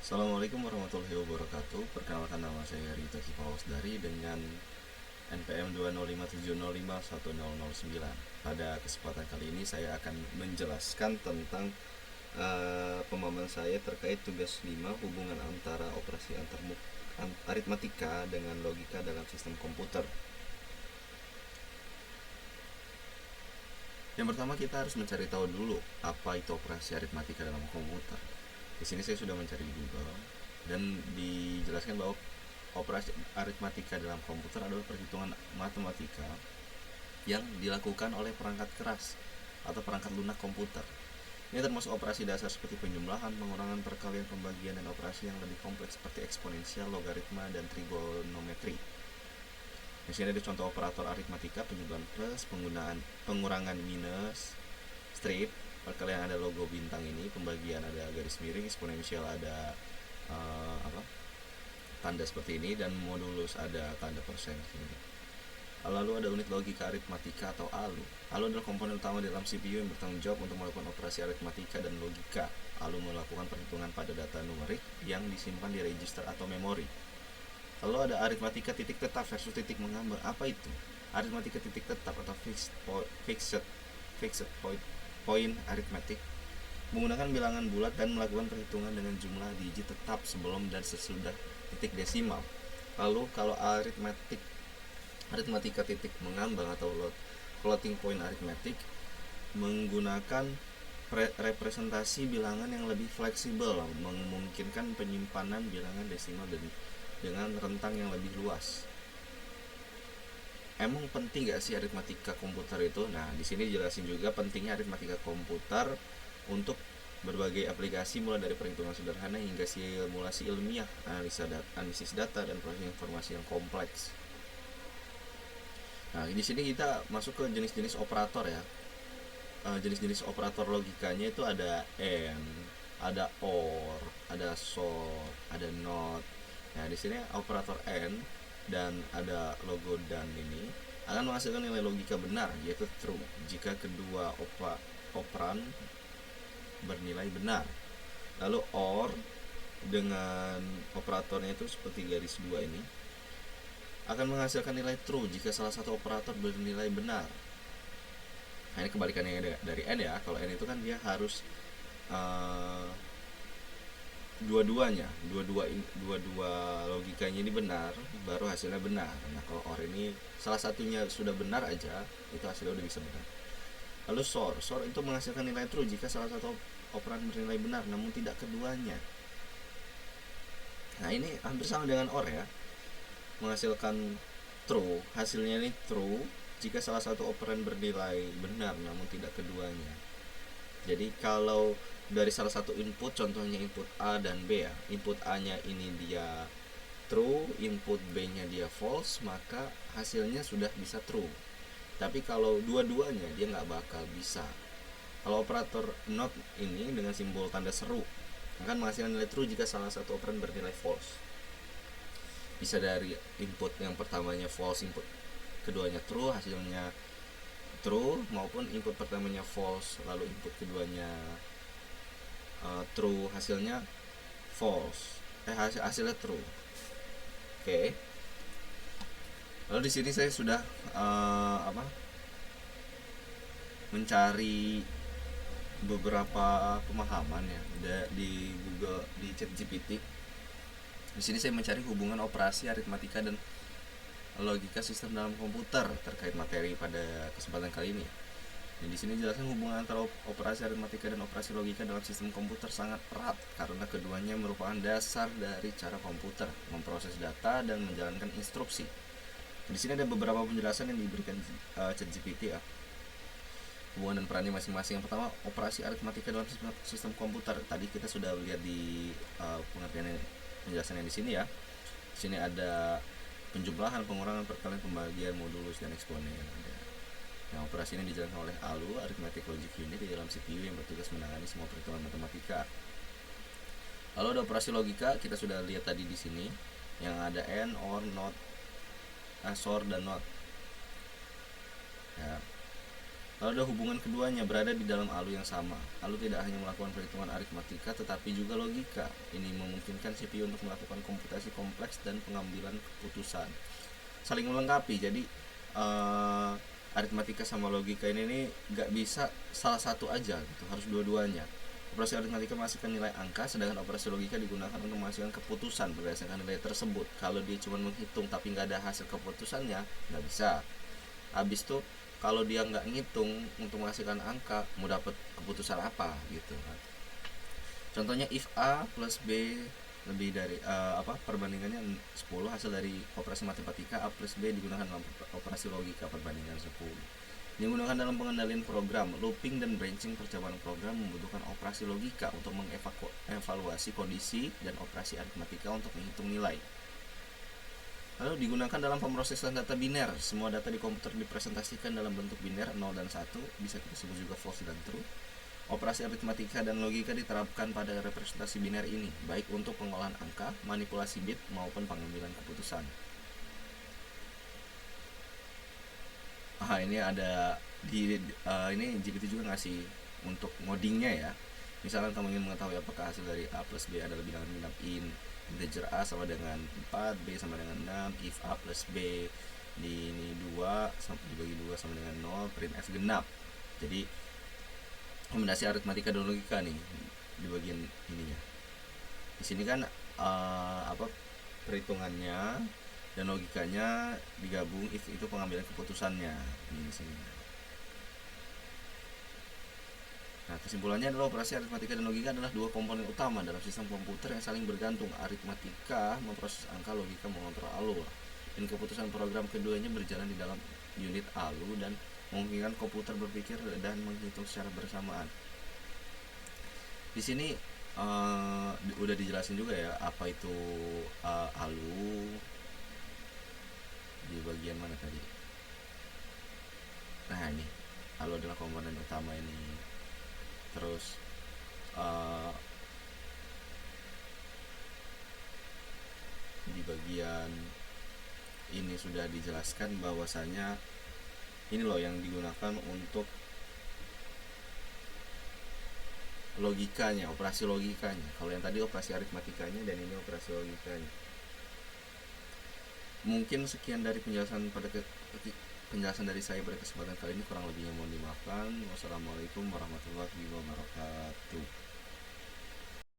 Assalamualaikum warahmatullahi wabarakatuh. Perkenalkan, nama saya Rita Kipausdari dengan NPM 20570510009. Pada kesempatan kali ini saya akan menjelaskan tentang pemahaman saya terkait tugas 5, hubungan antara operasi aritmatika dengan logika dalam sistem komputer. Yang pertama, kita harus mencari tahu dulu apa itu operasi aritmatika dalam komputer. Di sini saya sudah mencari di Google dan dijelaskan bahwa operasi aritmatika dalam komputer adalah perhitungan matematika yang dilakukan oleh perangkat keras atau perangkat lunak komputer. Ini termasuk operasi dasar seperti penjumlahan, pengurangan, perkalian, pembagian, dan operasi yang lebih kompleks seperti eksponensial, logaritma, dan trigonometri. Di sini ada contoh operator aritmatika: penjumlahan plus, pengurangan minus, strip, perkalian ada logo bintang ini, pembagian ada garis miring, eksponensial ada tanda seperti ini, dan modulus ada tanda persen ini. Lalu ada unit logika aritmatika atau ALU. ALU adalah komponen utama dalam CPU yang bertanggung jawab untuk melakukan operasi aritmatika dan logika. ALU melakukan perhitungan pada data numerik yang disimpan di register atau memori. Lalu ada aritmatika titik tetap versus titik mengambang. Apa itu? Aritmatika titik tetap atau fixed point arithmetic menggunakan bilangan bulat dan melakukan perhitungan dengan jumlah digit tetap sebelum dan sesudah titik desimal. Lalu kalau aritmatika titik mengambang atau floating point arithmetic menggunakan representasi bilangan yang lebih fleksibel, memungkinkan penyimpanan bilangan desimal dengan rentang yang lebih luas. Emang penting gak sih aritmatika komputer itu? Nah, di sini jelasin juga pentingnya aritmatika komputer untuk berbagai aplikasi, mulai dari perhitungan sederhana hingga simulasi ilmiah, analisis data, dan proses informasi yang kompleks. Nah, di sini kita masuk ke jenis-jenis operator ya. Jenis-jenis operator logikanya itu ada AND, ada OR, ada SOR, ada NOT. Nah, di sini operator AND dan ada logo dan ini akan menghasilkan nilai logika benar, yaitu true, jika kedua operan bernilai benar. Lalu OR dengan operatornya itu seperti garis 2 ini akan menghasilkan nilai true jika salah satu operator bernilai benar. Nah, ini kebalikannya dari AND ya. Kalau AND itu kan dia harus dua-dua logikanya ini benar, baru hasilnya benar. Nah, kalau OR ini salah satunya sudah benar aja, itu hasilnya udah bisa benar. Lalu SOR itu menghasilkan nilai true jika salah satu operan bernilai benar namun tidak keduanya. Nah, ini hampir sama dengan OR ya, menghasilkan true, hasilnya ini true jika salah satu operan bernilai benar namun tidak keduanya. Jadi kalau dari salah satu input, contohnya input A dan B ya, input A nya ini dia true, input B nya dia false, maka hasilnya sudah bisa true. Tapi kalau dua-duanya dia nggak bakal bisa. Kalau operator NOT ini dengan simbol tanda seru akan menghasilkan nilai true jika salah satu operan bernilai false. Bisa dari input yang pertamanya false, input keduanya true, hasilnya true, maupun input pertamanya false lalu input keduanya true, hasilnya false, hasilnya true. Oke. Lalu di sini saya sudah mencari beberapa pemahaman ya di Google, di ChatGPT. Di sini saya mencari hubungan operasi aritmatika dan logika sistem dalam komputer terkait materi pada kesempatan kali ini. Dan di sini jelaskan hubungan antara operasi aritmatika dan operasi logika dalam sistem komputer sangat erat karena keduanya merupakan dasar dari cara komputer memproses data dan menjalankan instruksi. Di sini ada beberapa penjelasan yang diberikan ChatGPT ya. Hubungan dan perannya masing-masing. Yang pertama, operasi aritmatika dalam sistem komputer. Tadi kita sudah lihat di pengertian penjelasannya di sini ya. Di sini ada penjumlahan, pengurangan, perkalian, pembagian, modulus, dan eksponen. Nah, operasi ini dijalankan oleh ALU, Arithmetic Logic Unit, di dalam CPU yang bertugas menangani semua perhitungan matematika. Lalu ada operasi logika, kita sudah lihat tadi di sini, yang ada AND, OR, NOT, SOR, dan NOT. Ya. Kalau ada hubungan keduanya berada di dalam ALU yang sama, ALU tidak hanya melakukan perhitungan aritmatika tetapi juga logika. Ini memungkinkan CPU untuk melakukan komputasi kompleks dan pengambilan keputusan. Saling melengkapi. Jadi aritmatika sama logika ini nggak bisa salah satu aja gitu, harus dua-duanya. Operasi aritmatika menghasilkan nilai angka, sedangkan operasi logika digunakan untuk menghasilkan keputusan berdasarkan nilai tersebut. Kalau dia cuma menghitung tapi nggak ada hasil keputusannya, nggak bisa. Habis tuh kalau dia nggak ngitung untuk menghasilkan angka, mau dapat keputusan apa gitu kan. Contohnya if A plus B lebih dari perbandingannya 10, hasil dari operasi matematika A plus B digunakan dalam operasi logika perbandingan 10. Digunakan dalam pengendalian program, looping dan branching percobaan program membutuhkan operasi logika untuk mengevaluasi kondisi dan operasi aritmatika untuk menghitung nilai. Lalu digunakan dalam pemrosesan data biner. Semua data di komputer dipresentasikan dalam bentuk biner 0 dan 1, bisa kita sebut juga false dan true. Operasi aritmatika dan logika diterapkan pada representasi biner ini, baik untuk pengolahan angka, manipulasi bit, maupun pengambilan keputusan. Ini ada ini GPT juga ngasih untuk ngodingnya ya. Misalkan kamu ingin mengetahui apakah hasil dari A plus B adalah bilangan genap integer A sama dengan 4, B sama dengan 6, if A plus B ini 2 dibagi 2 sama dengan 0, print F genap. Jadi kombinasi aritmatika dan logika nih di bagian ininya. Di sini kan perhitungannya dan logikanya digabung, if itu pengambilan keputusannya di sini. Nah, kesimpulannya adalah operasi aritmatika dan logika adalah dua komponen utama dalam sistem komputer yang saling bergantung. Aritmatika memproses angka, logika mengontrol alur. Dan keputusan program keduanya berjalan di dalam unit ALU dan memungkinkan komputer berpikir dan menghitung secara bersamaan. Di sini udah dijelasin juga ya apa itu ALU di bagian mana tadi. Nah, ini ALU adalah komponen utama ini. Terus di bagian ini sudah dijelaskan bahwasanya ini loh yang digunakan untuk logikanya, operasi logikanya. Kalau yang tadi operasi aritmatikanya dan ini operasi logikanya. Mungkin sekian dari penjelasan dari saya pada kesempatan kali ini, kurang lebihnya mohon dimaafkan. Wassalamualaikum warahmatullahi wabarakatuh.